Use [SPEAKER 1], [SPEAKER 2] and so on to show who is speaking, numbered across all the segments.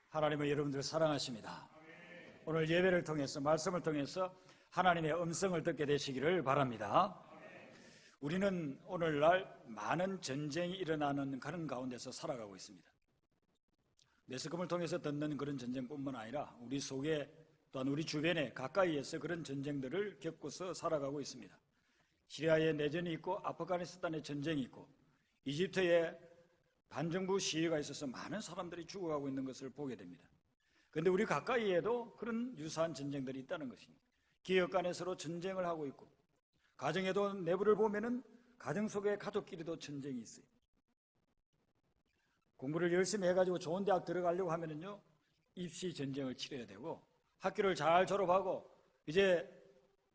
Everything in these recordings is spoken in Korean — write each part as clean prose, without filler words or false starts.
[SPEAKER 1] 하나님은 여러분들을 사랑하십니다. 오늘 예배를 통해서 말씀을 통해서 하나님의 음성을 듣게 되시기를 바랍니다. 우리는 오늘날 많은 전쟁이 일어나는 그런 가운데서 살아가고 있습니다. 매스컴을 통해서 듣는 그런 전쟁뿐만 아니라 우리 속에 또한 우리 주변에 가까이에서 그런 전쟁들을 겪고서 살아가고 있습니다. 시리아에 내전이 있고 아프가니스탄에 전쟁이 있고 이집트에 반정부 시위가 있어서 많은 사람들이 죽어가고 있는 것을 보게 됩니다. 그런데 우리 가까이에도 그런 유사한 전쟁들이 있다는 것입니다. 기업 간에 서로 전쟁을 하고 있고, 가정에도 내부를 보면은 가정 속에 가족끼리도 전쟁이 있어요. 공부를 열심히 해가지고 좋은 대학 들어가려고 하면은요, 입시 전쟁을 치러야 되고, 학교를 잘 졸업하고 이제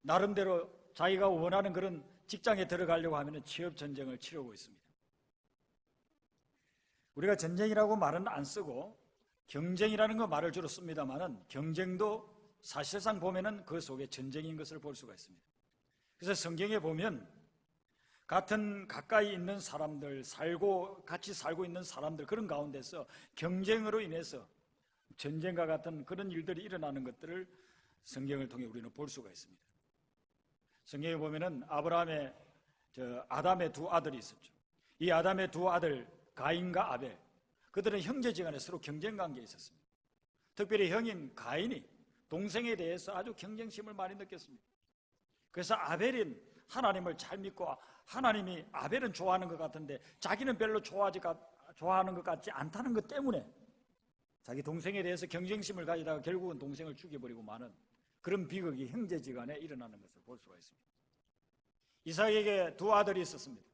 [SPEAKER 1] 나름대로 자기가 원하는 그런 직장에 들어가려고 하면은 취업 전쟁을 치르고 있습니다. 우리가 전쟁이라고 말은 안 쓰고 경쟁이라는 거 말을 주로 씁니다만은 같은 사실상 보면은 그 속에 전쟁인 것을 볼 수가 있습니다. 그래서 성경에 보면 같은 가까이 있는 사람들, 같이 살고 있는 사람들, 그런 가운데서 경쟁으로 인해서 전쟁과 같은 그런 일들이 일어나는 것들을 성경을 통해 우리는 볼 수가 있습니다. 성경에 보면은 아담의 두 아들이 있었죠. 이 아담의 두 아들 가인과 아벨, 그들은 형제지간에 서로 경쟁관계에 있었습니다. 특별히 형인 가인이 동생에 대해서 아주 경쟁심을 많이 느꼈습니다. 그래서 아벨은 하나님을 잘 믿고 하나님이 아벨은 좋아하는 것 같은데 자기는 별로 좋아하는 것 같지 않다는 것 때문에 자기 동생에 대해서 경쟁심을 가지다가 결국은 동생을 죽여버리고 마는 그런 비극이 형제지간에 일어나는 것을 볼 수가 있습니다. 이삭에게 두 아들이 있었습니다.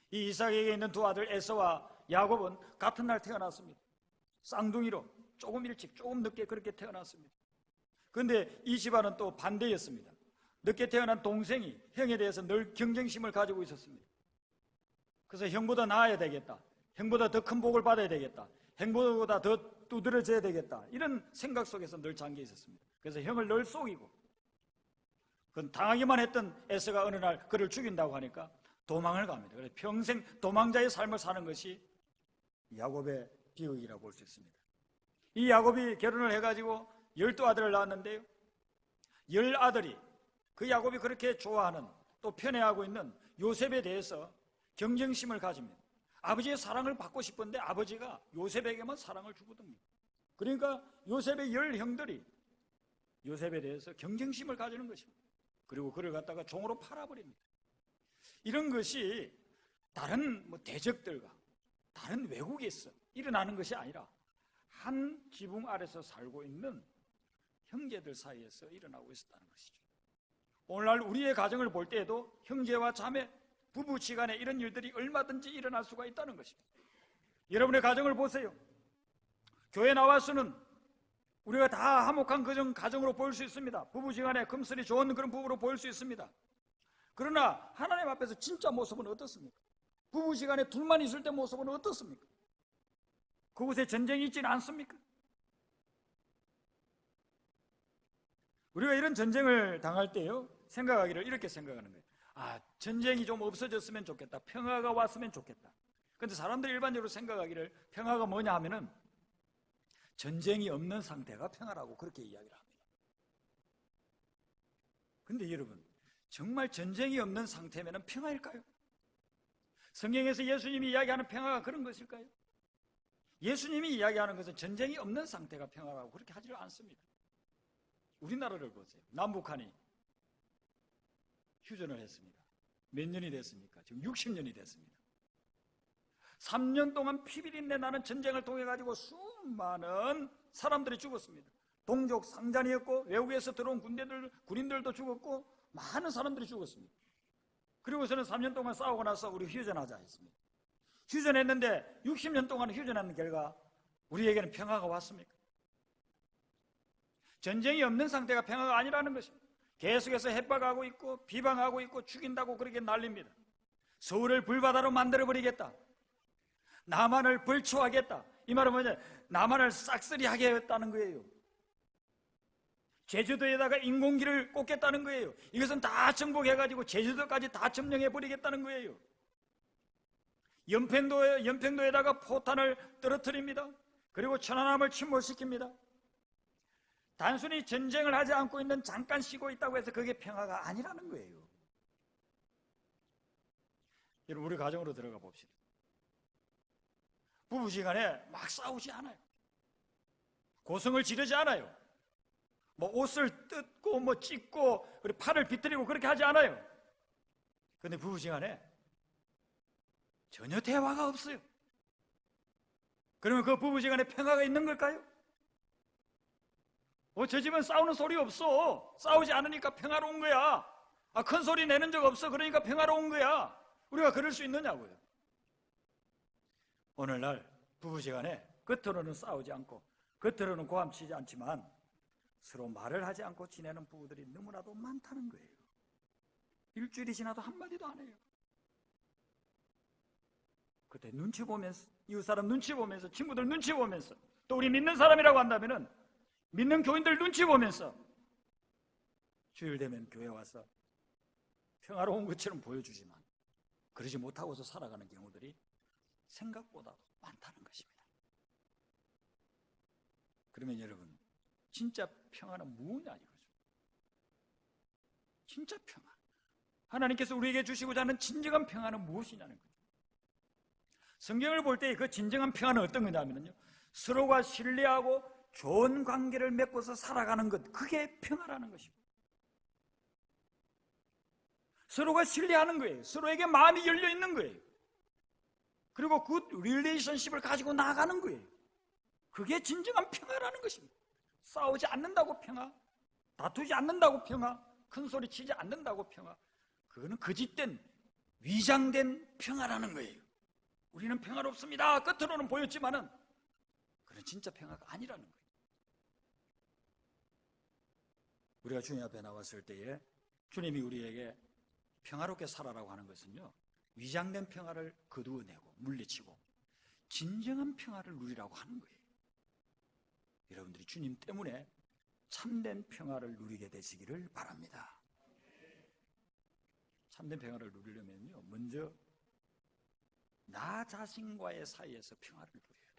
[SPEAKER 1] 이 이삭에게 있는 두 아들 에서와 야곱은 같은 날 태어났습니다. 쌍둥이로 조금 일찍 조금 늦게 그렇게 태어났습니다. 그런데 이 집안은 또 반대였습니다. 늦게 태어난 동생이 형에 대해서 늘 경쟁심을 가지고 있었습니다. 그래서 형보다 나아야 되겠다, 형보다 더 큰 복을 받아야 되겠다, 형보다 더 두드러져야 되겠다, 이런 생각 속에서 늘 잠겨 있었습니다. 그래서 형을 늘 속이고, 그건 당하기만 했던 에서가 어느 날 그를 죽인다고 하니까 도망을 갑니다. 그래서 평생 도망자의 삶을 사는 것이 야곱의 비극이라고 볼 수 있습니다. 이 야곱이 결혼을 해가지고 12아들을 낳았는데요, 10아들이 그 야곱이 그렇게 좋아하는 또 편애하고 있는 요셉에 대해서 경쟁심을 가집니다. 아버지의 사랑을 받고 싶은데 아버지가 요셉에게만 사랑을 주거든요. 그러니까 요셉의 10형들이 요셉에 대해서 경쟁심을 가지는 것입니다. 그리고 그를 갖다가 종으로 팔아버립니다. 이런 것이 다른 대적들과 다른 외국에서 일어나는 것이 아니라 한 지붕 아래서 살고 있는 형제들 사이에서 일어나고 있었다는 것이죠. 오늘날 우리의 가정을 볼 때에도 형제와 자매, 부부지간에 이런 일들이 얼마든지 일어날 수가 있다는 것입니다. 여러분의 가정을 보세요. 교회 나와서는 우리가 다 화목한 그런 가정으로 보일 수 있습니다. 부부지간에 금슬이 좋은 그런 부부로 보일 수 있습니다. 그러나 하나님 앞에서 진짜 모습은 어떻습니까? 부부지간에 둘만 있을 때 모습은 어떻습니까? 그곳에 전쟁이 있지는 않습니까? 우리가 이런 전쟁을 당할 때요, 생각하기를 이렇게 생각하는 거예요. 전쟁이 좀 없어졌으면 좋겠다, 평화가 왔으면 좋겠다. 그런데 사람들이 일반적으로 생각하기를 평화가 뭐냐 하면은 전쟁이 없는 상태가 평화라고 그렇게 이야기를 합니다. 그런데 여러분, 정말 전쟁이 없는 상태면 평화일까요? 성경에서 예수님이 이야기하는 평화가 그런 것일까요? 예수님이 이야기하는 것은 전쟁이 없는 상태가 평화라고 그렇게 하지를 않습니다. 우리나라를 보세요. 남북한이 휴전을 했습니다. 몇 년이 됐습니까? 지금 60년이 됐습니다. 3년 동안 피비린내 나는 전쟁을 통해 가지고 수많은 사람들이 죽었습니다. 동족 상잔이었고 외국에서 들어온 군인들도 죽었고 많은 사람들이 죽었습니다. 그리고서는 3년 동안 싸우고 나서 우리 휴전하자 했습니다. 휴전했는데 60년 동안 휴전하는 결과 우리에게는 평화가 왔습니까? 전쟁이 없는 상태가 평화가 아니라는 것입니다. 계속해서 해박하고 있고 비방하고 있고 죽인다고 그렇게 난립니다. 서울을 불바다로 만들어버리겠다, 남한을 벌초하겠다, 이 말은 뭐냐, 남한을 싹쓸이하게 했다는 거예요. 제주도에다가 인공기를 꽂겠다는 거예요. 이것은 다 정복해가지고 제주도까지 다 점령해버리겠다는 거예요. 연평도에다가 포탄을 떨어뜨립니다. 그리고 천안함을 침몰시킵니다. 단순히 전쟁을 하지 않고 있는, 잠깐 쉬고 있다고 해서 그게 평화가 아니라는 거예요. 여러분, 우리 가정으로 들어가 봅시다. 부부시간에 막 싸우지 않아요. 고성을 지르지 않아요. 뭐 옷을 뜯고 뭐 찢고 그리고 팔을 비틀리고 그렇게 하지 않아요. 그런데 부부시간에 전혀 대화가 없어요. 그러면 그 부부시간에 평화가 있는 걸까요? 저 집은 싸우는 소리 없어. 싸우지 않으니까 평화로운 거야. 큰 소리 내는 적 없어. 그러니까 평화로운 거야. 우리가 그럴 수 있느냐고요. 오늘날 부부시간에 겉으로는 싸우지 않고 겉으로는 고함치지 않지만 서로 말을 하지 않고 지내는 부부들이 너무나도 많다는 거예요. 일주일이 지나도 한마디도 안 해요. 그때 눈치 보면서, 이웃사람 눈치 보면서, 친구들 눈치 보면서, 또 우리 믿는 사람이라고 한다면은 믿는 교인들 눈치 보면서 주일 되면 교회 와서 평화로운 것처럼 보여주지만 그러지 못하고서 살아가는 경우들이 생각보다 많다는 것입니다. 그러면 여러분, 진짜 평화는 무엇이냐 이거죠. 진짜 평화, 하나님께서 우리에게 주시고자 하는 진정한 평화는 무엇이냐는 거죠. 성경을 볼 때 그 진정한 평화는 어떤 거냐면요, 서로가 신뢰하고 좋은 관계를 맺고서 살아가는 것, 그게 평화라는 것입니다. 서로가 신뢰하는 거예요. 서로에게 마음이 열려 있는 거예요. 그리고 굿 릴레이션십을 가지고 나가는 거예요. 그게 진정한 평화라는 것입니다. 싸우지 않는다고 평화, 다투지 않는다고 평화, 큰 소리 치지 않는다고 평화, 그거는 거짓된, 위장된 평화라는 거예요. 우리는 평화롭습니다 겉으로는 보였지만은 그건 진짜 평화가 아니라는 거예요. 우리가 주님 앞에 나왔을 때에 주님이 우리에게 평화롭게 살아라고 하는 것은요, 위장된 평화를 거두어내고 물리치고 진정한 평화를 누리라고 하는 거예요. 여러분들이 주님 때문에 참된 평화를 누리게 되시기를 바랍니다. 참된 평화를 누리려면요, 먼저 나 자신과의 사이에서 평화를 누려야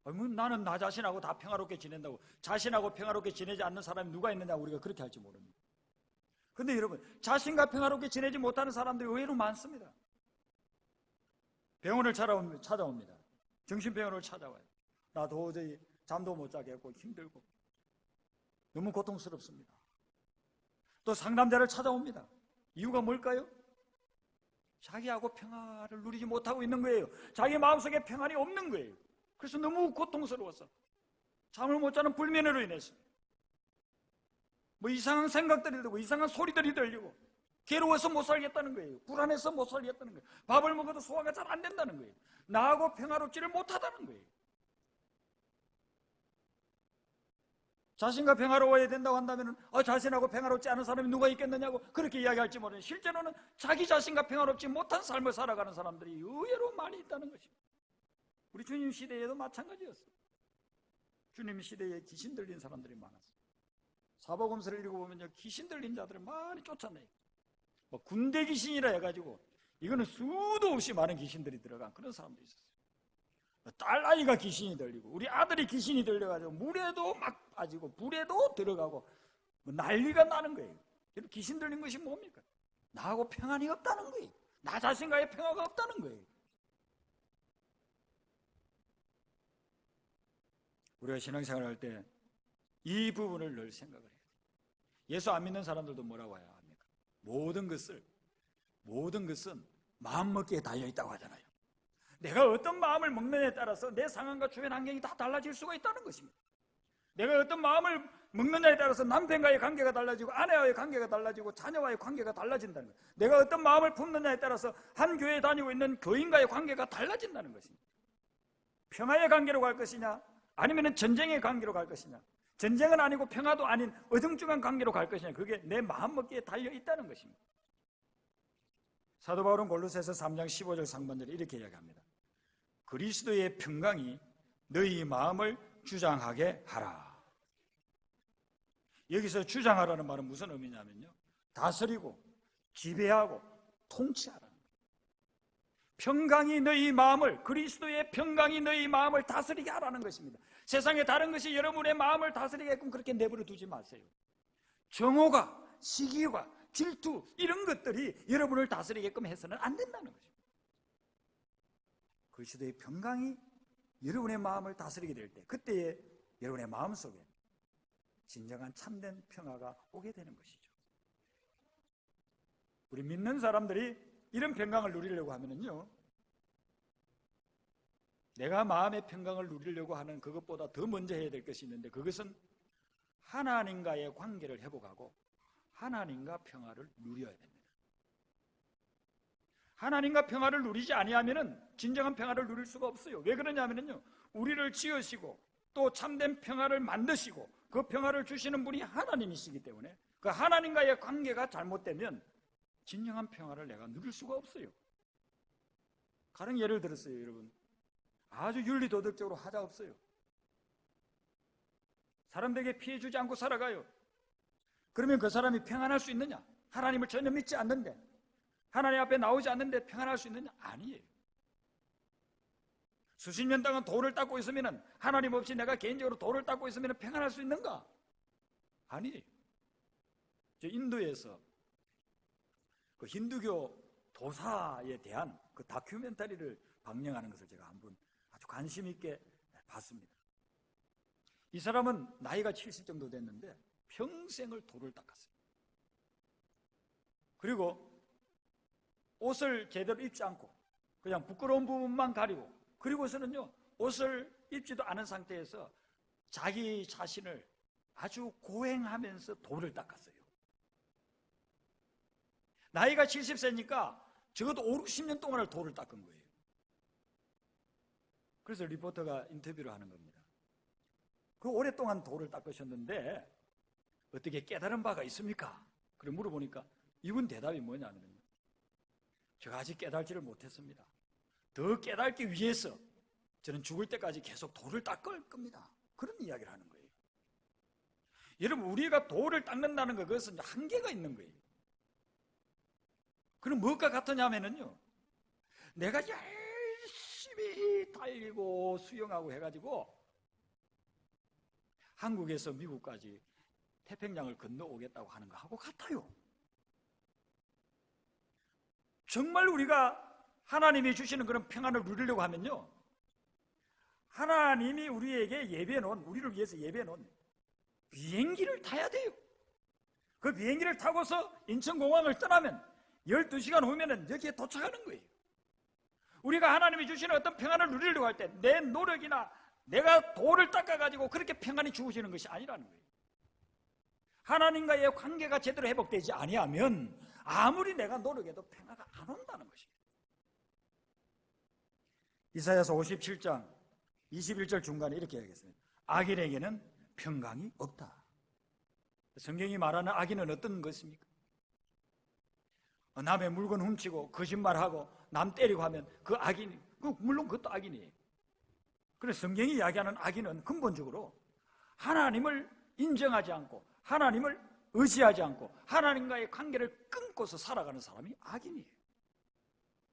[SPEAKER 1] 돼요. 나는 나 자신하고 다 평화롭게 지낸다고, 자신하고 평화롭게 지내지 않는 사람이 누가 있느냐고 우리가 그렇게 할지 모릅니다. 그런데 여러분, 자신과 평화롭게 지내지 못하는 사람들이 의외로 많습니다. 병원을 찾아옵니다. 정신병원을 찾아와요. 나 도저히 잠도 못 자겠고 힘들고 너무 고통스럽습니다. 또 상담자를 찾아옵니다. 이유가 뭘까요? 자기하고 평화를 누리지 못하고 있는 거예요. 자기 마음속에 평안이 없는 거예요. 그래서 너무 고통스러워서 잠을 못 자는 불면으로 인해서 뭐 이상한 생각들이 들고 이상한 소리들이 들리고 괴로워서 못 살겠다는 거예요. 불안해서 못 살겠다는 거예요. 밥을 먹어도 소화가 잘 안 된다는 거예요. 나하고 평화롭지를 못하다는 거예요. 자신과 평화로워야 된다고 한다면 자신하고 평화롭지 않은 사람이 누가 있겠느냐고 그렇게 이야기할지 모르는, 실제로는 자기 자신과 평화롭지 못한 삶을 살아가는 사람들이 의외로 많이 있다는 것입니다. 우리 주님 시대에도 마찬가지였어요. 주님 시대에 귀신 들린 사람들이 많았어요. 사복음서를 읽어보면 귀신 들린 자들을 많이 쫓아내요. 뭐 군대 귀신이라 해가지고 이거는 수도 없이 많은 귀신들이 들어간 그런 사람도 있었어요. 딸아이가 귀신이 들리고 우리 아들이 귀신이 들려가지고 물에도 막 빠지고 불에도 들어가고 뭐 난리가 나는 거예요. 귀신 들린 것이 뭡니까? 나하고 평안이 없다는 거예요. 나 자신과의 평화가 없다는 거예요. 우리가 신앙생활을 할 때 이 부분을 늘 생각을 해야 돼요. 예수 안 믿는 사람들도 뭐라고 해야 합니까? 모든 것은 마음먹기에 달려있다고 하잖아요. 내가 어떤 마음을 먹느냐에 따라서 내 상황과 주변 환경이 다 달라질 수가 있다는 것입니다. 내가 어떤 마음을 먹느냐에 따라서 남편과의 관계가 달라지고 아내와의 관계가 달라지고 자녀와의 관계가 달라진다는 거예요. 내가 어떤 마음을 품느냐에 따라서 한 교회에 다니고 있는 교인과의 관계가 달라진다는 것입니다. 평화의 관계로 갈 것이냐 아니면 전쟁의 관계로 갈 것이냐, 전쟁은 아니고 평화도 아닌 어정쩡한 관계로 갈 것이냐, 그게 내 마음먹기에 달려있다는 것입니다. 사도 바울은 골로새서 3장 15절 상반절에 이렇게 이야기합니다. 그리스도의 평강이 너희 마음을 주장하게 하라. 여기서 주장하라는 말은 무슨 의미냐면요, 다스리고 지배하고 통치하라는 거예요. 평강이 너희 마음을, 그리스도의 평강이 너희 마음을 다스리게 하라는 것입니다. 세상에 다른 것이 여러분의 마음을 다스리게끔 그렇게 내버려 두지 마세요. 정오가, 시기가, 질투 이런 것들이 여러분을 다스리게끔 해서는 안 된다는 것입니다. 그리스도의 평강이 여러분의 마음을 다스리게 될 때, 그때에 여러분의 마음속에 진정한 참된 평화가 오게 되는 것이죠. 우리 믿는 사람들이 이런 평강을 누리려고 하면은요, 내가 마음의 평강을 누리려고 하는 그것보다 더 먼저 해야 될 것이 있는데, 그것은 하나님과의 관계를 회복하고 하나님과 평화를 누려야 됩니다. 하나님과 평화를 누리지 아니하면은 진정한 평화를 누릴 수가 없어요. 왜 그러냐면요, 우리를 지으시고 또 참된 평화를 만드시고 그 평화를 주시는 분이 하나님이시기 때문에 그 하나님과의 관계가 잘못되면 진정한 평화를 내가 누릴 수가 없어요. 가령 예를 들었어요, 여러분. 아주 윤리도덕적으로 하자 없어요. 사람들에게 피해 주지 않고 살아가요. 그러면 그 사람이 평안할 수 있느냐? 하나님을 전혀 믿지 않는데, 하나님 앞에 나오지 않는데 평안할 수 있느냐? 아니에요. 수십 년 동안 돌을 닦고 있으면, 하나님 없이 내가 개인적으로 돌을 닦고 있으면 평안할 수 있는가? 아니에요. 저 인도에서 그 힌두교 도사에 대한 그 다큐멘터리를 방영하는 것을 제가 한번 아주 관심 있게 봤습니다. 이 사람은 나이가 70 정도 됐는데 평생을 돌을 닦았어요. 그리고 옷을 제대로 입지 않고 그냥 부끄러운 부분만 가리고, 그리고서는요, 옷을 입지도 않은 상태에서 자기 자신을 아주 고행하면서 돌을 닦았어요. 나이가 70세니까 적어도 5, 60년 동안을 돌을 닦은 거예요. 그래서 리포터가 인터뷰를 하는 겁니다. 그 오랫동안 돌을 닦으셨는데 어떻게 깨달은 바가 있습니까? 그래 물어보니까 이분 대답이 뭐냐면, 제가 아직 깨달지를 못했습니다. 더 깨닫기 위해서 저는 죽을 때까지 계속 돌을 닦을 겁니다. 그런 이야기를 하는 거예요. 여러분, 우리가 돌을 닦는다는 것, 그것은 한계가 있는 거예요. 그럼 무엇과 같으냐면요, 내가 열심히 달리고 수영하고 해가지고 한국에서 미국까지 태평양을 건너오겠다고 하는 거하고 같아요. 정말 우리가 하나님이 주시는 그런 평안을 누리려고 하면요, 하나님이 우리에게 예배해놓은, 우리를 위해서 예배해놓은 비행기를 타야 돼요. 그 비행기를 타고서 인천공항을 떠나면 12시간 후면은 여기에 도착하는 거예요. 우리가 하나님이 주시는 어떤 평안을 누리려고 할 때 내 노력이나 내가 돌을 닦아가지고 그렇게 평안이 주어지는 것이 아니라는 거예요. 하나님과의 관계가 제대로 회복되지 아니하면 아무리 내가 노력해도 평화가 안 온다는 것입니다. 이사야서 57장 21절 중간에 이렇게 얘기했습니다. 악인에게는 평강이 없다. 성경이 말하는 악인은 어떤 것입니까? 남의 물건 훔치고 거짓말하고 남 때리고 하면 그 악인, 물론 그것도 악인이에요. 그래서 성경이 이야기하는 악인은 근본적으로 하나님을 인정하지 않고 하나님을 의지하지 않고 하나님과의 관계를 끊고서 살아가는 사람이 악인이에요.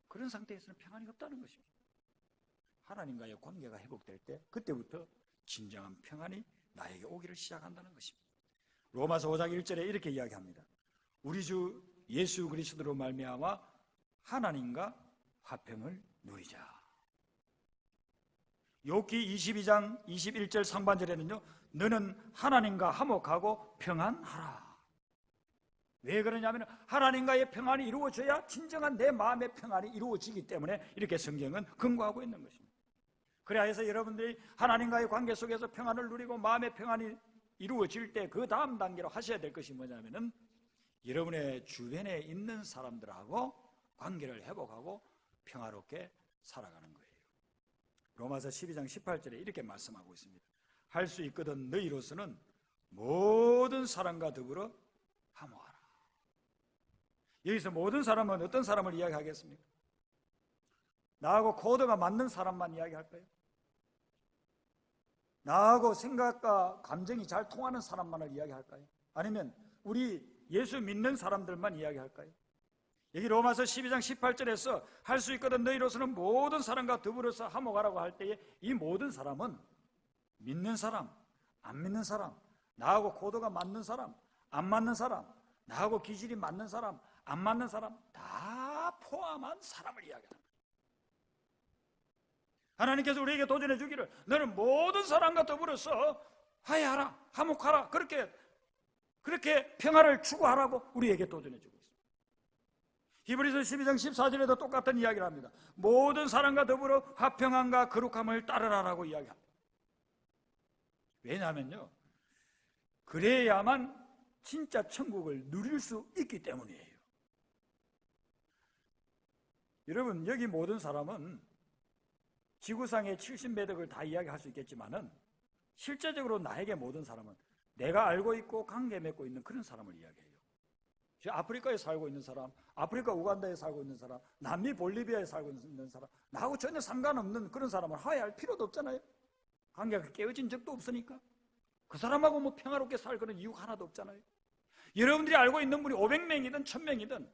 [SPEAKER 1] 그런 상태에서는 평안이 없다는 것입니다. 하나님과의 관계가 회복될 때 그때부터 진정한 평안이 나에게 오기를 시작한다는 것입니다. 로마서 5장 1절에 이렇게 이야기합니다. 우리 주 예수 그리스도로 말미암아 하나님과 화평을 누리자. 욥기 22장 21절 상반절에는요, 너는 하나님과 화목하고 평안하라. 왜 그러냐면 하나님과의 평안이 이루어져야 진정한 내 마음의 평안이 이루어지기 때문에 이렇게 성경은 근거하고 있는 것입니다. 그래야 해서 여러분들이 하나님과의 관계 속에서 평안을 누리고 마음의 평안이 이루어질 때 그 다음 단계로 하셔야 될 것이 뭐냐면은 여러분의 주변에 있는 사람들하고 관계를 회복하고 평화롭게 살아가는 거예요. 로마서 12장 18절에 이렇게 말씀하고 있습니다. 할 수 있거든 너희로서는 모든 사람과 더불어 화목하라. 여기서 모든 사람은 어떤 사람을 이야기하겠습니까? 나하고 코드가 맞는 사람만 이야기할까요? 나하고 생각과 감정이 잘 통하는 사람만을 이야기할까요? 아니면 우리 예수 믿는 사람들만 이야기할까요? 여기 로마서 12장 18절에서 할 수 있거든 너희로서는 모든 사람과 더불어서 화목하라고 할 때에 이 모든 사람은 믿는 사람, 안 믿는 사람, 나하고 코드가 맞는 사람, 안 맞는 사람, 나하고 기질이 맞는 사람, 안 맞는 사람 다 포함한 사람을 이야기하는 거예요. 하나님께서 우리에게 도전해 주기를 너는 모든 사람과 더불어서 화해하라, 화목하라, 그렇게 평화를 추구하라고 우리에게 도전해 주고 있습니다. 히브리서 12장 14절에도 똑같은 이야기를 합니다. 모든 사람과 더불어 화평함과 거룩함을 따르라라고 이야기합니다. 왜냐하면요, 그래야만 진짜 천국을 누릴 수 있기 때문이에요. 여러분, 여기 모든 사람은 지구상의 70매덕을 다 이야기할 수 있겠지만은 실제적으로 나에게 모든 사람은 내가 알고 있고 관계 맺고 있는 그런 사람을 이야기해요. 아프리카에 살고 있는 사람, 아프리카 우간다에 살고 있는 사람, 남미 볼리비아에 살고 있는 사람, 나하고 전혀 상관없는 그런 사람을 화해할 필요도 없잖아요. 관계가 깨어진 적도 없으니까. 그 사람하고 뭐 평화롭게 살 그런 이유가 하나도 없잖아요. 여러분들이 알고 있는 분이 500명이든 1000명이든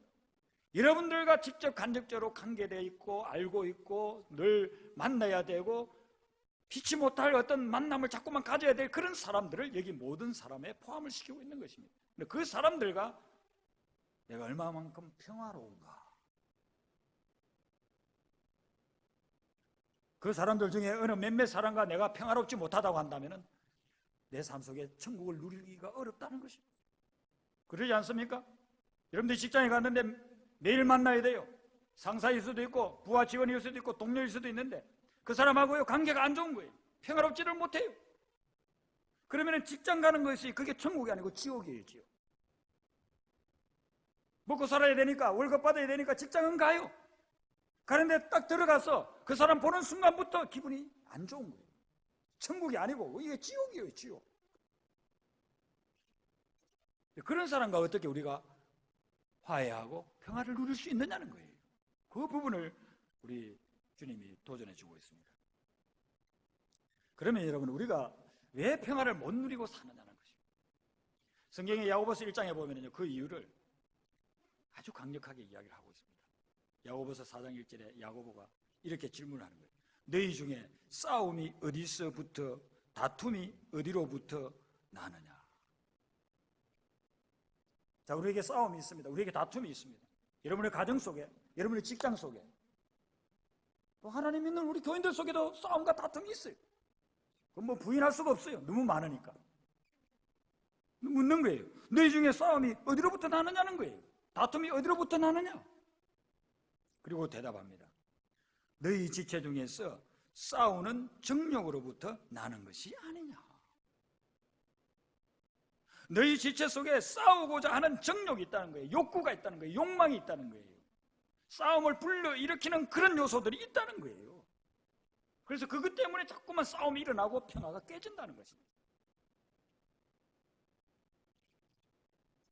[SPEAKER 1] 여러분들과 직접 간접적으로 관계되어 있고 알고 있고 늘 만나야 되고 피치 못할 어떤 만남을 자꾸만 가져야 될 그런 사람들을 여기 모든 사람에 포함을 시키고 있는 것입니다. 근데 그 사람들과 내가 얼마만큼 평화로운가, 그 사람들 중에 어느 몇몇 사람과 내가 평화롭지 못하다고 한다면 내 삶 속에 천국을 누리기가 어렵다는 것입니다. 그러지 않습니까? 여러분들이 직장에 갔는데 매일 만나야 돼요. 상사일 수도 있고 부하 직원일 수도 있고 동료일 수도 있는데 그 사람하고요 관계가 안 좋은 거예요. 평화롭지를 못해요. 그러면 직장 가는 것이 그게 천국이 아니고 지옥이에요. 지옥. 먹고 살아야 되니까 월급 받아야 되니까 직장은 가요. 가는데 딱 들어가서 그 사람 보는 순간부터 기분이 안 좋은 거예요. 천국이 아니고 이게 지옥이에요. 지옥. 그런 사람과 어떻게 우리가 화해하고 평화를 누릴 수 있느냐는 거예요. 그 부분을 우리 주님이 도전해 주고 있습니다. 그러면 여러분, 우리가 왜 평화를 못 누리고 사느냐는 것입니다. 성경의 야고보서 1장에 보면요, 그 이유를 아주 강력하게 이야기를 하고 있습니다. 야고보서 4장 1절에 야고보가 이렇게 질문하는 거예요. 너희 중에 싸움이 어디서부터, 다툼이 어디로부터 나느냐? 자, 우리에게 싸움이 있습니다. 우리에게 다툼이 있습니다. 여러분의 가정 속에, 여러분의 직장 속에, 또 하나님 믿는 우리 교인들 속에도 싸움과 다툼이 있어요. 그건 뭐 부인할 수가 없어요. 너무 많으니까. 묻는 거예요. 너희 중에 싸움이 어디로부터 나느냐는 거예요. 다툼이 어디로부터 나느냐? 그리고 대답합니다. 너희 지체 중에서 싸우는 정욕으로부터 나는 것이 아니냐? 너희 지체 속에 싸우고자 하는 정욕이 있다는 거예요. 욕구가 있다는 거예요. 욕망이 있다는 거예요. 싸움을 불러일으키는 그런 요소들이 있다는 거예요. 그래서 그것 때문에 자꾸만 싸움이 일어나고 평화가 깨진다는 것입니다.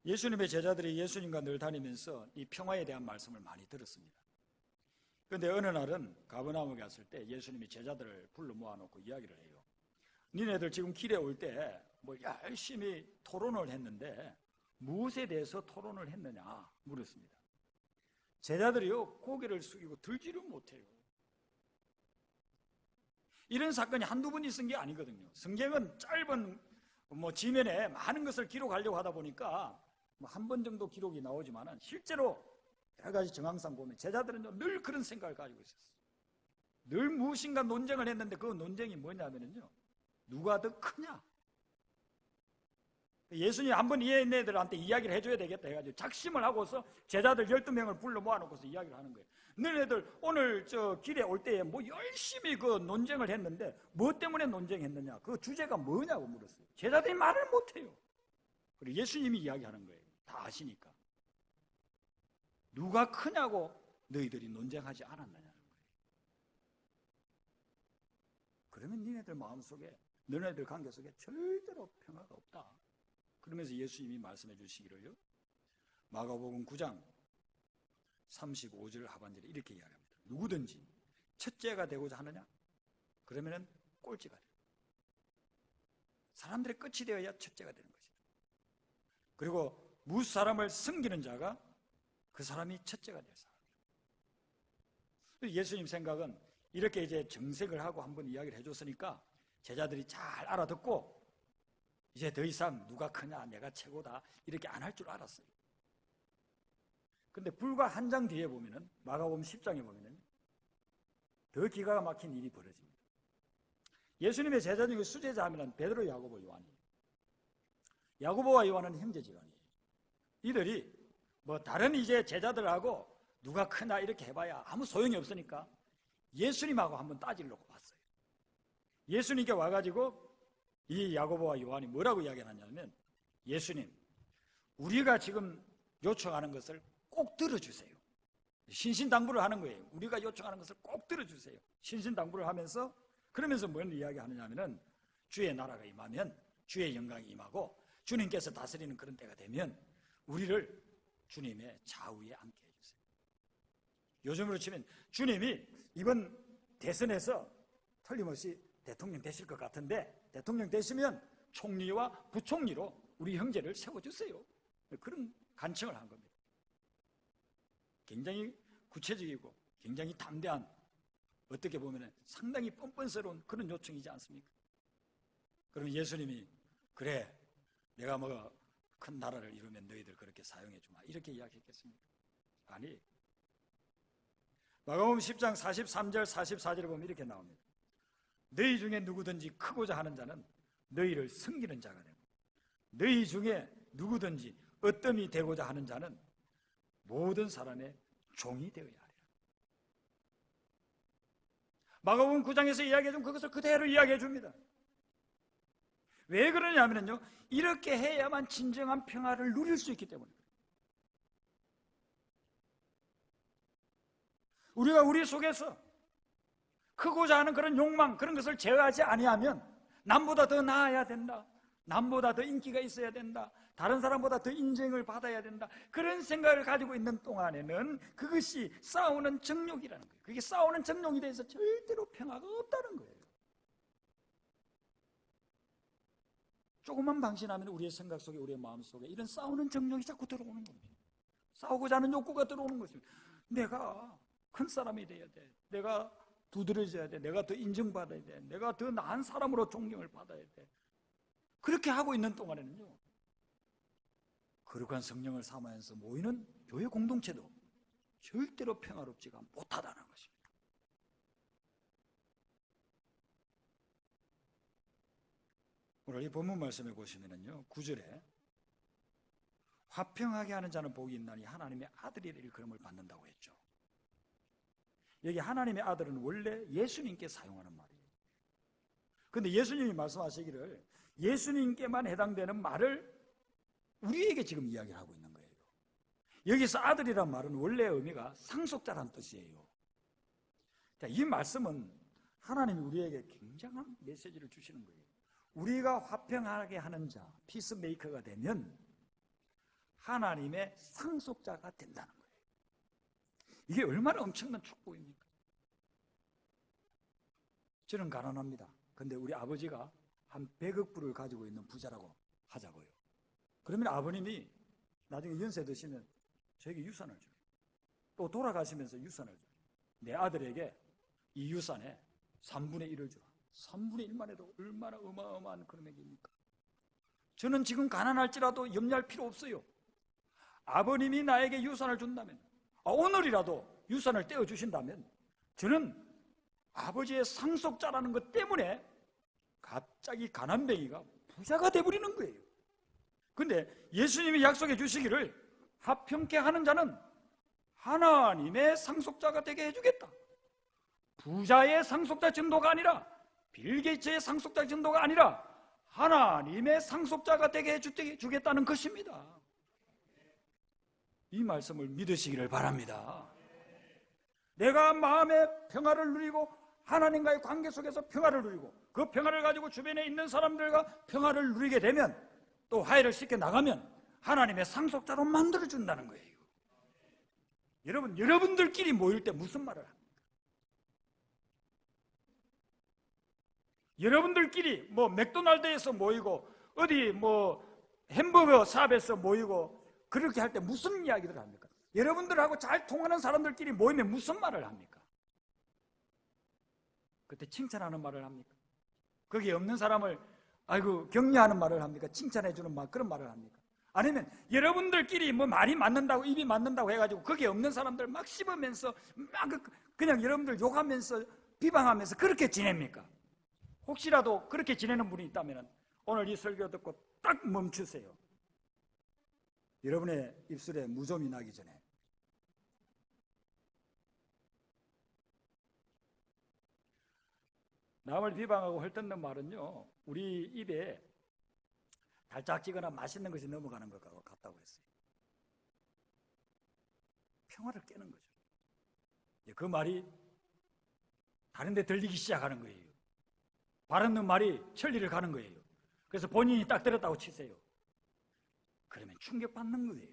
[SPEAKER 1] 예수님의 제자들이 예수님과 늘 다니면서 이 평화에 대한 말씀을 많이 들었습니다. 그런데 어느 날은 가버나움에 갔을 때 예수님이 제자들을 불러 모아놓고 이야기를 해요. 니네들 지금 길에 올 때 뭐 열심히 토론을 했는데 무엇에 대해서 토론을 했느냐 물었습니다. 제자들이요 고개를 숙이고 들지를 못해요. 이런 사건이 한두 번 있은 게 아니거든요. 성경은 짧은 지면에 많은 것을 기록하려고 하다 보니까 한 번 정도 기록이 나오지만 실제로 여러 가지 정황상 보면 제자들은 늘 그런 생각을 가지고 있었어요. 늘 무엇인가 논쟁을 했는데 그 논쟁이 뭐냐면요, 누가 더 크냐? 예수님이 한번 얘네들한테 이야기를 해줘야 되겠다 해가지고 작심을 하고서 제자들 12명을 불러 모아놓고서 이야기를 하는 거예요. 너네들 오늘 저 길에 올 때에 뭐 열심히 그 논쟁을 했는데 뭐 때문에 논쟁했느냐? 그 주제가 뭐냐고 물었어요. 제자들이 말을 못해요. 그리고 예수님이 이야기하는 거예요. 다 아시니까. 누가 크냐고 너희들이 논쟁하지 않았느냐는 거예요. 그러면 니네들 마음속에, 너네들 관계 속에 절대로 평화가 없다. 그러면서 예수님이 말씀해 주시기를요, 마가복음 9장 35절 하반절에 이렇게 이야기합니다. 누구든지 첫째가 되고자 하느냐? 그러면은 꼴찌가 돼요. 사람들의 끝이 되어야 첫째가 되는 것이다. 그리고 무사람을 섬기는 자가 그 사람이 첫째가 될 사람. 예수님 생각은 이렇게 이제 정색을 하고 한번 이야기를 해줬으니까 제자들이 잘 알아듣고 이제 더 이상 누가 크냐, 내가 최고다 이렇게 안 할 줄 알았어요. 근데 불과 한 장 뒤에 보면은, 마가복음 10장에 보면은 더 기가 막힌 일이 벌어집니다. 예수님의 제자 중에 수제자 하면은 베드로, 야고보, 요한이에요. 야고보와 요한은 형제지간이에요. 이들이 뭐 다른 이제 제자들하고 누가 크나 이렇게 해봐야 아무 소용이 없으니까 예수님하고 한번 따지려고 봤어요. 예수님께 와가지고 이 야고보와 요한이 뭐라고 이야기하냐면, 예수님, 우리가 지금 요청하는 것을 꼭 들어주세요. 신신당부를 하는 거예요. 우리가 요청하는 것을 꼭 들어주세요. 신신당부를 하면서, 그러면서 뭔 이야기 하느냐면은, 주의 나라가 임하면 주의 영광이 임하고 주님께서 다스리는 그런 때가 되면 우리를 주님의 좌우에 앉게 해주세요. 요즘으로 치면 주님이 이번 대선에서 틀림없이 대통령 되실 것 같은데, 대통령 되시면 총리와 부총리로 우리 형제를 세워주세요. 그런 간청을 한 겁니다. 굉장히 구체적이고 굉장히 담대한, 어떻게 보면 상당히 뻔뻔스러운 그런 요청이지 않습니까? 그러면 예수님이, 그래, 내가 뭐 큰 나라를 이루면 너희들 그렇게 사용해 주마, 이렇게 이야기했겠습니까? 아니, 마가복음 10장 43절 44절에 보면 이렇게 나옵니다. 너희 중에 누구든지 크고자 하는 자는 너희를 섬기는 자가 되고, 너희 중에 누구든지 어뜸이 되고자 하는 자는 모든 사람의 종이 되어야 하리라. 마가복음 9장에서 이야기해 준 그것을 그대로 이야기해 줍니다. 왜 그러냐면요, 이렇게 해야만 진정한 평화를 누릴 수 있기 때문에. 우리가 우리 속에서 크고자 하는 그런 욕망, 그런 것을 제어하지 아니하면, 남보다 더 나아야 된다, 남보다 더 인기가 있어야 된다, 다른 사람보다 더 인정을 받아야 된다, 그런 생각을 가지고 있는 동안에는 그것이 싸우는 정욕이라는 거예요. 그게 싸우는 정욕이 돼서 절대로 평화가 없다는 거예요. 조금만 방심하면 우리의 생각 속에, 우리의 마음 속에 이런 싸우는 정욕이 자꾸 들어오는 겁니다. 싸우고자 하는 욕구가 들어오는 것입니다. 내가 큰 사람이 돼야 돼, 내가 두드려져야 돼, 내가 더 인정받아야 돼, 내가 더 나은 사람으로 존경을 받아야 돼. 그렇게 하고 있는 동안에는요, 거룩한 성령을 삼으면서 모이는 교회 공동체도 절대로 평화롭지가 못하다는 것입니다. 오늘 이 본문 말씀에 보시면은요, 9절에 화평하게 하는 자는 복이 있나니 하나님의 아들이 될 그름을 받는다고 했죠. 여기 하나님의 아들은 원래 예수님께 사용하는 말이에요. 그런데 예수님이 말씀하시기를 예수님께만 해당되는 말을 우리에게 지금 이야기를 하고 있는 거예요. 여기서 아들이란 말은 원래 의미가 상속자란 뜻이에요. 자, 이 말씀은 하나님이 우리에게 굉장한 메시지를 주시는 거예요. 우리가 화평하게 하는 자, 피스메이커가 되면 하나님의 상속자가 된다는 거예요. 이게 얼마나 엄청난 축복입니까? 저는 가난합니다. 근데 우리 아버지가 한 100억 불을 가지고 있는 부자라고 하자고요. 그러면 아버님이 나중에 연세 드시면 저에게 유산을 줘요. 또 돌아가시면서 유산을 줘요. 내 아들에게 이 유산에 3분의 1을 주라. 3분의 1만 해도 얼마나 어마어마한 금액입니까? 저는 지금 가난할지라도 염려할 필요 없어요. 아버님이 나에게 유산을 준다면, 오늘이라도 유산을 떼어주신다면 저는 아버지의 상속자라는 것 때문에 갑자기 가난뱅이가 부자가 돼버리는 거예요. 근데 예수님이 약속해 주시기를 화평케 하는 자는 하나님의 상속자가 되게 해주겠다. 부자의 상속자 정도가 아니라, 빌 게이츠의 상속자 정도가 아니라 하나님의 상속자가 되게 해주겠다는 것입니다. 이 말씀을 믿으시기를 바랍니다. 내가 마음의 평화를 누리고 하나님과의 관계 속에서 평화를 누리고 그 평화를 가지고 주변에 있는 사람들과 평화를 누리게 되면, 또 화해를 시켜 나가면 하나님의 상속자로 만들어준다는 거예요. 여러분, 여러분들끼리 모일 때 무슨 말을 합니까? 여러분들끼리 뭐 맥도날드에서 모이고 어디 뭐 햄버거 샵에서 모이고 그렇게 할 때 무슨 이야기를 합니까? 여러분들하고 잘 통하는 사람들끼리 모이면 무슨 말을 합니까? 그때 칭찬하는 말을 합니까? 거기에 없는 사람을 아이고 격려하는 말을 합니까? 칭찬해주는 말, 그런 말을 합니까? 아니면 여러분들끼리 뭐 말이 맞는다고, 입이 맞는다고 해가지고 거기에 없는 사람들 막 씹으면서 막 그냥 여러분들 욕하면서 비방하면서 그렇게 지냅니까? 혹시라도 그렇게 지내는 분이 있다면 오늘 이 설교 듣고 딱 멈추세요. 여러분의 입술에 무좀이 나기 전에. 남을 비방하고 헐뜯는 말은요, 우리 입에 달짝지거나 맛있는 것이 넘어가는 것 같다고 했어요. 평화를 깨는 거죠. 그 말이 다른 데 들리기 시작하는 거예요. 바르는 말이 천리를 가는 거예요. 그래서 본인이 딱 들었다고 치세요. 그러면 충격받는 거예요.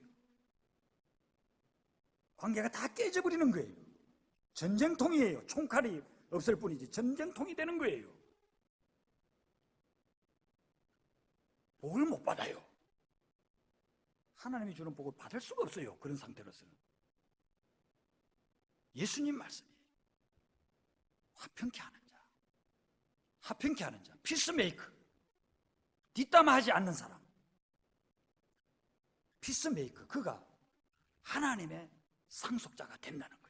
[SPEAKER 1] 관계가 다 깨져버리는 거예요. 전쟁통이에요. 총칼이 없을 뿐이지 전쟁통이 되는 거예요. 복을 못 받아요. 하나님이 주는 복을 받을 수가 없어요. 그런 상태로서는. 예수님 말씀이에요. 화평케 하는 자, 화평케 하는 자, 피스메이커, 뒷담화하지 않는 사람, 피스메이커, 그가 하나님의 상속자가 된다는 거예요.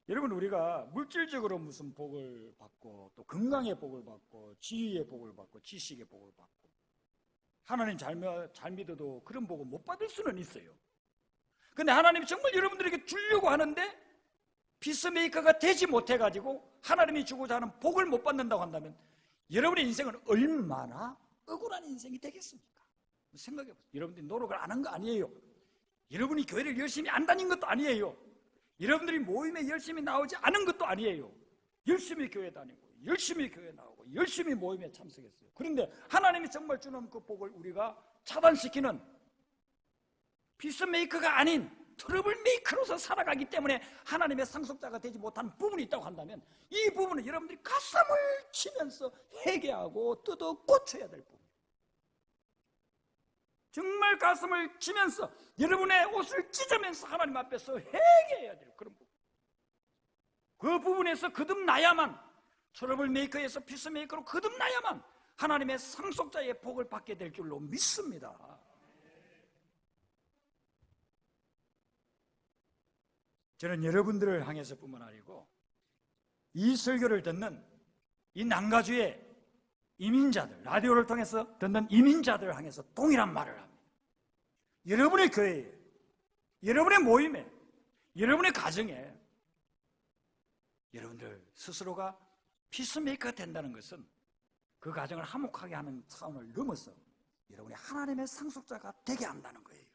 [SPEAKER 1] 여러분, 우리가 물질적으로 무슨 복을 받고 또 건강의 복을 받고 지위의 복을 받고 지식의 복을 받고 하나님 잘 믿어도 그런 복을 못 받을 수는 있어요. 근데 하나님이 정말 여러분들에게 주려고 하는데 피스메이커가 되지 못해가지고 하나님이 주고자 하는 복을 못 받는다고 한다면 여러분의 인생은 얼마나 억울한 인생이 되겠습니까? 생각해보세요. 여러분들이 노력을 안 한 거 아니에요. 여러분이 교회를 열심히 안 다닌 것도 아니에요. 여러분들이 모임에 열심히 나오지 않은 것도 아니에요. 열심히 교회 다니고 열심히 교회 나오고 열심히 모임에 참석했어요. 그런데 하나님이 정말 주는 그 복을 우리가 차단시키는 피스메이커가 아닌 트러블 메이커로서 살아가기 때문에 하나님의 상속자가 되지 못한 부분이 있다고 한다면 이 부분은 여러분들이 가슴을 치면서 회개하고 뜯어 고쳐야 될 부분, 정말 가슴을 치면서 여러분의 옷을 찢으면서 하나님 앞에서 회개해야 될 그런 부분, 그 부분에서 거듭나야만, 트러블 메이커에서 피스메이커로 거듭나야만 하나님의 상속자의 복을 받게 될 줄로 믿습니다. 저는 여러분들을 향해서뿐만 아니고 이 설교를 듣는 이 남가주의 이민자들, 라디오를 통해서 듣는 이민자들을 향해서 동일한 말을 합니다. 여러분의 교회에, 여러분의 모임에, 여러분의 가정에 여러분들 스스로가 피스메이커가 된다는 것은 그 가정을 화목하게 하는 차원을 넘어서 여러분이 하나님의 상속자가 되게 한다는 거예요.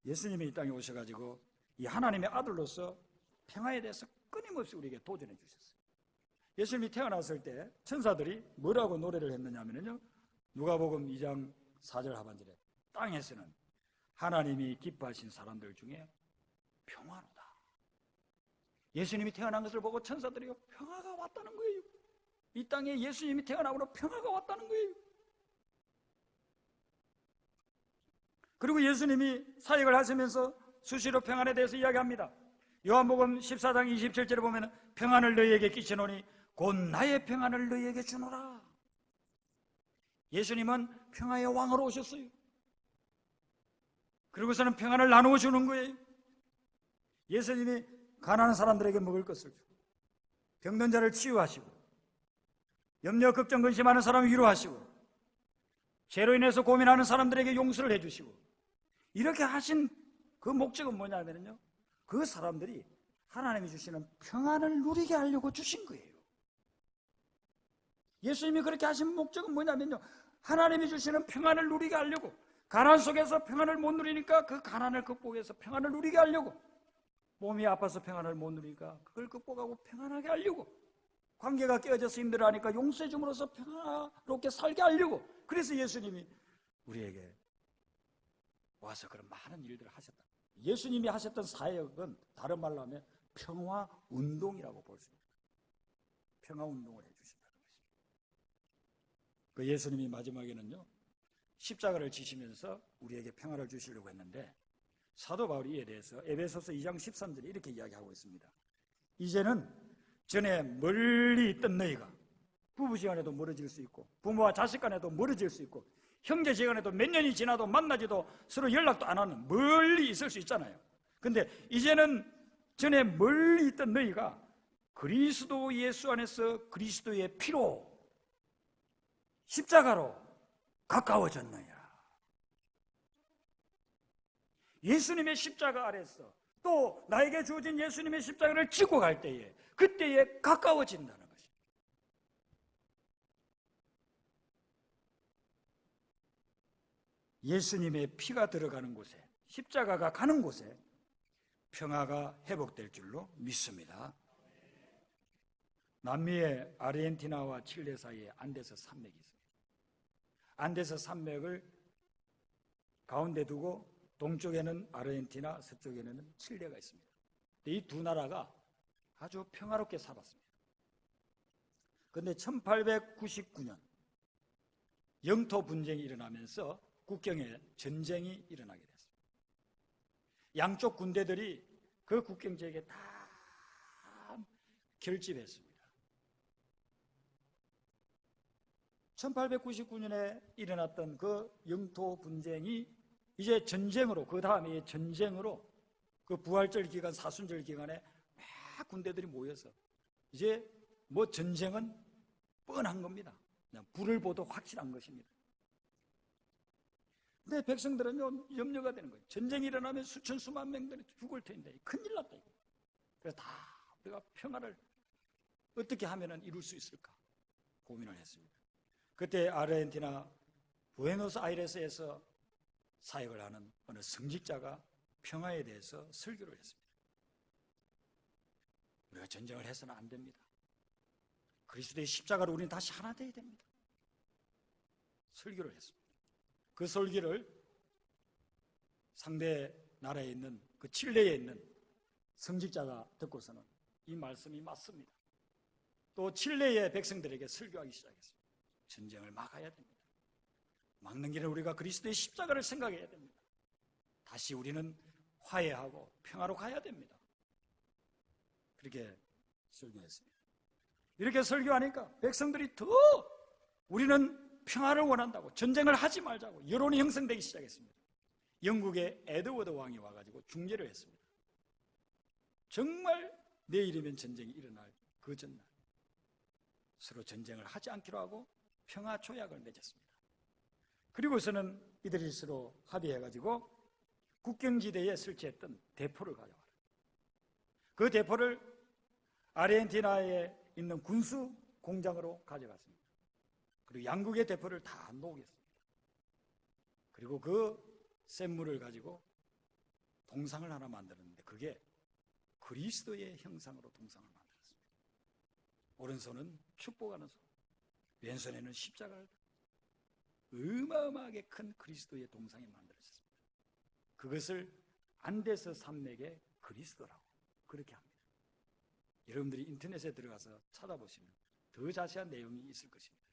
[SPEAKER 1] 예수님이 이 땅에 오셔가지고 이 하나님의 아들로서 평화에 대해서 끊임없이 우리에게 도전해 주셨어요. 예수님이 태어났을 때 천사들이 뭐라고 노래를 했느냐면요, 누가복음 2장 4절 하반절에 땅에서는 하나님이 기뻐하신 사람들 중에 평화로다. 예수님이 태어난 것을 보고 천사들이 평화가 왔다는 거예요. 이 땅에 예수님이 태어나고 평화가 왔다는 거예요. 그리고 예수님이 사역을 하시면서 수시로 평안에 대해서 이야기합니다. 요한복음 14장 27절에 보면 평안을 너희에게 끼치노니 곧 나의 평안을 너희에게 주노라. 예수님은 평화의 왕으로 오셨어요. 그리고서는 평안을 나누어 주는 거예요. 예수님이 가난한 사람들에게 먹을 것을 주고 병든 자를 치유하시고 염려 걱정 근심하는 사람을 위로하시고 죄로 인해서 고민하는 사람들에게 용서를 해주시고, 이렇게 하신 그 목적은 뭐냐면요, 그 사람들이 하나님이 주시는 평안을 누리게 하려고 주신 거예요. 예수님이 그렇게 하신 목적은 뭐냐면요, 하나님이 주시는 평안을 누리게 하려고, 가난 속에서 평안을 못 누리니까 그 가난을 극복해서 평안을 누리게 하려고, 몸이 아파서 평안을 못 누리니까 그걸 극복하고 평안하게 하려고, 관계가 깨어져서 힘들어하니까 용서해 줌으로써 평화롭게 살게 하려고, 그래서 예수님이 우리에게 와서 그런 많은 일들을 하셨다. 예수님이 하셨던 사역은 다른 말로 하면 평화운동이라고 볼 수 있습니다. 평화운동을 해주신다는 것입니다. 그 예수님이 마지막에는요, 십자가를 지시면서 우리에게 평화를 주시려고 했는데, 사도 바울이 이에 대해서 에베소서 2장 13절에 이렇게 이야기하고 있습니다. 이제는 전에 멀리 있던 너희가 부부시간에도 멀어질 수 있고, 부모와 자식 간에도 멀어질 수 있고, 형제지간에도 몇 년이 지나도 만나지도 서로 연락도 안 하는, 멀리 있을 수 있잖아요. 근데 이제는 전에 멀리 있던 너희가 그리스도 예수 안에서 그리스도의 피로, 십자가로 가까워졌느니라. 예수님의 십자가 아래서 또 나에게 주어진 예수님의 십자가를 지고 갈 때에, 그때에 가까워진다는 것입니다. 예수님의 피가 들어가는 곳에, 십자가가 가는 곳에 평화가 회복될 줄로 믿습니다. 남미의 아르헨티나와 칠레 사이에 안데스 산맥이 있습니다. 안데스 산맥을 가운데 두고 동쪽에는 아르헨티나, 서쪽에는 칠레가 있습니다. 이 두 나라가 아주 평화롭게 살았습니다. 그런데 1899년 영토 분쟁이 일어나면서 국경에 전쟁이 일어나게 됐습니다. 양쪽 군대들이 그 국경 지역에 다 결집했습니다. 1899년에 일어났던 그 영토 분쟁이 이제 전쟁으로, 그 다음에 전쟁으로, 그 부활절 기간, 사순절 기간에 막 군대들이 모여서 이제 뭐 전쟁은 뻔한 겁니다. 그냥 불을 보도 확실한 것입니다. 근데 백성들은 염려가 되는 거예요. 전쟁이 일어나면 수천 수만 명들이 죽을 텐데 큰일 났다 이거. 그래서 다 우리가 평화를 어떻게 하면 이룰 수 있을까 고민을 했습니다. 그때 아르헨티나 부에노스아이레스에서 사역을 하는 어느 성직자가 평화에 대해서 설교를 했습니다. 우리가 전쟁을 해서는 안 됩니다. 그리스도의 십자가로 우리는 다시 하나 되어야 됩니다. 설교를 했습니다. 그 설교를 상대 나라에 있는, 그 칠레에 있는 성직자가 듣고서는 이 말씀이 맞습니다. 또 칠레의 백성들에게 설교하기 시작했습니다. 전쟁을 막아야 됩니다. 막는 길은 우리가 그리스도의 십자가를 생각해야 됩니다. 다시 우리는 화해하고 평화로 가야 됩니다. 그렇게 설교했습니다. 이렇게 설교하니까 백성들이 더 우리는 평화를 원한다고, 전쟁을 하지 말자고 여론이 형성되기 시작했습니다. 영국의 에드워드 왕이 와가지고 중재를 했습니다. 정말 내일이면 전쟁이 일어날 그 전날 서로 전쟁을 하지 않기로 하고 평화 조약을 맺었습니다. 그리고서는 이들이 서로 합의해가지고 국경지대에 설치했던 대포를 가져와라. 그 대포를 아르헨티나에 있는 군수 공장으로 가져갔습니다. 그리고 양국의 대포를 다 녹였습니다. 그리고 그 샘물을 가지고 동상을 하나 만들었는데 그게 그리스도의 형상으로 동상을 만들었습니다. 오른손은 축복하는 손, 왼손에는 십자가를 어마어마하게 큰 그리스도의 동상이 만들어졌습니다. 그것을 안데스 산맥의 그리스도라고 그렇게 합니다. 여러분들이 인터넷에 들어가서 찾아보시면 더 자세한 내용이 있을 것입니다.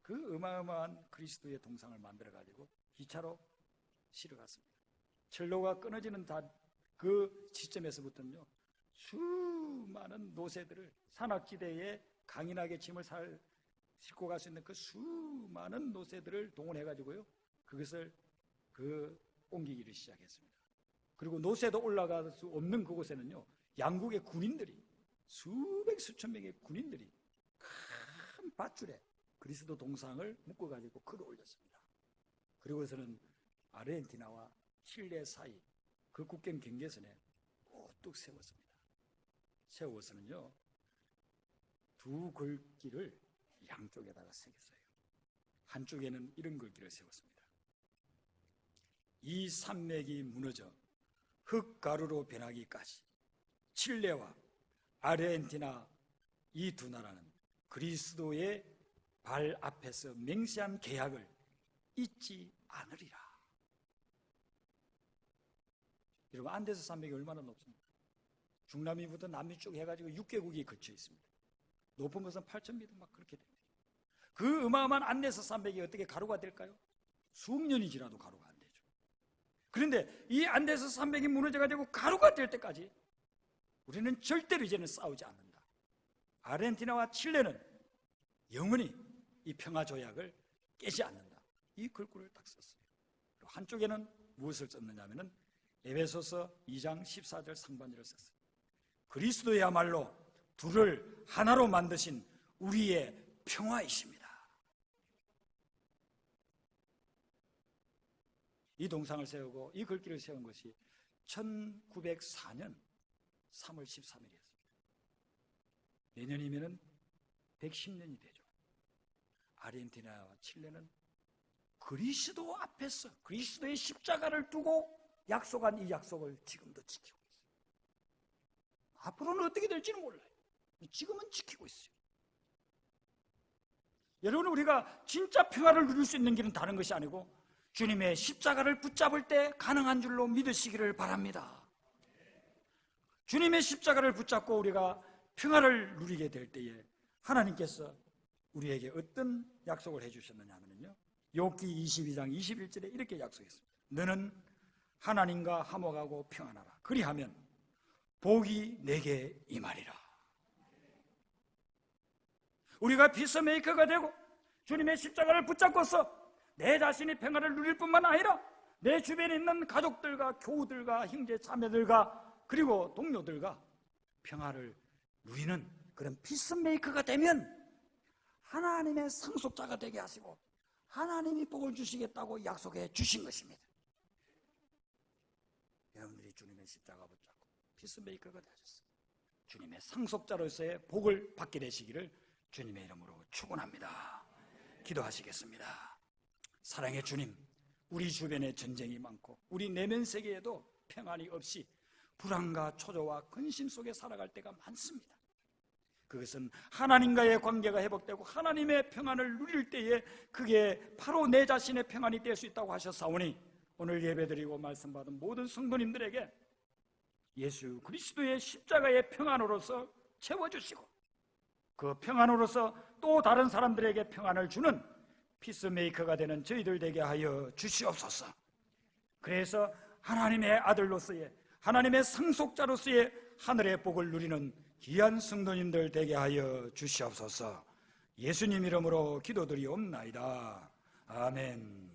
[SPEAKER 1] 그 어마어마한 그리스도의 동상을 만들어가지고 기차로 실어갔습니다. 철로가 끊어지는 그 시점에서부터는요, 수많은 노새들을, 산악지대에 강인하게 짐을 싣고 갈 수 있는 그 수많은 노새들을 동원해가지고요, 그것을 옮기기를 시작했습니다. 그리고 노새도 올라갈 수 없는 그곳에는요, 양국의 군인들이, 수백 수천 명의 군인들이 큰 밧줄에 그리스도 동상을 묶어가지고 끌어올렸습니다. 그리고서는 아르헨티나와 칠레 사이 그 국경 경계선에 우뚝 세웠습니다. 세워서는요, 두 글귀를 양쪽에다가 새겼어요. 한쪽에는 이런 글귀를 세웠습니다. 이 산맥이 무너져 흙가루로 변하기까지 칠레와 아르헨티나 이 두 나라는 그리스도의 발 앞에서 맹세한 계약을 잊지 않으리라. 여러분, 안데스 산맥이 얼마나 높습니까? 중남미부터 남미 쪽 해가지고 6개국이 걸쳐 있습니다. 높은 것은 8,000m 막 그렇게 됩니다. 그 어마어마한 안데스 산맥이 어떻게 가루가 될까요? 수억 년이 지나도 가루가 안 되죠. 그런데 이 안데스 산맥이 무너져가지고 가루가 될 때까지 우리는 절대로 이제는 싸우지 않는다. 아르헨티나와 칠레는 영원히 이 평화조약을 깨지 않는다. 이 글귀를 딱 썼어요. 한쪽에는 무엇을 썼느냐면은 에베소서 2장 14절 상반절을 썼어요. 그리스도야말로 둘을 하나로 만드신 우리의 평화이십니다. 이 동상을 세우고 이 글귀를 세운 것이 1904년 3월 13일이었습니다. 내년이면 110년이 되죠. 아르헨티나와 칠레는 그리스도 앞에서 그리스도의 십자가를 두고 약속한 이 약속을 지금도 지키고 있어요. 앞으로는 어떻게 될지는 몰라요. 지금은 지키고 있어요. 여러분, 우리가 진짜 평화를 누릴 수 있는 길은 다른 것이 아니고 주님의 십자가를 붙잡을 때 가능한 줄로 믿으시기를 바랍니다. 주님의 십자가를 붙잡고 우리가 평화를 누리게 될 때에 하나님께서 우리에게 어떤 약속을 해주셨느냐 하면요, 욥기 22장 21절에 이렇게 약속했습니다. 너는 하나님과 화목하고 평안하라. 그리하면 복이 내게 임하리라. 우리가 피스메이커가 되고 주님의 십자가를 붙잡고서 내 자신이 평안을 누릴 뿐만 아니라 내 주변에 있는 가족들과 교우들과 형제 자매들과 그리고 동료들과 평화를 누리는 그런 피스메이커가 되면 하나님의 상속자가 되게 하시고 하나님이 복을 주시겠다고 약속해 주신 것입니다. 여러분들이 주님의 십자가 붙잡고 피스메이커가 되셨어요. 주님의 상속자로서의 복을 받게 되시기를 주님의 이름으로 축원합니다. 기도하시겠습니다. 사랑의 주님, 우리 주변에 전쟁이 많고 우리 내면 세계에도 평안이 없이 불안과 초조와 근심 속에 살아갈 때가 많습니다. 그것은 하나님과의 관계가 회복되고 하나님의 평안을 누릴 때에 그게 바로 내 자신의 평안이 될 수 있다고 하셨사오니 오늘 예배드리고 말씀받은 모든 성도님들에게 예수 그리스도의 십자가의 평안으로서 채워주시고 그 평안으로서 또 다른 사람들에게 평안을 주는 피스메이커가 되는 저희들 되게 하여 주시옵소서. 그래서 하나님의 아들로서의 하나님의 상속자로서의 하늘의 복을 누리는 귀한 성도님들 되게 하여 주시옵소서. 예수님 이름으로 기도드리옵나이다. 아멘.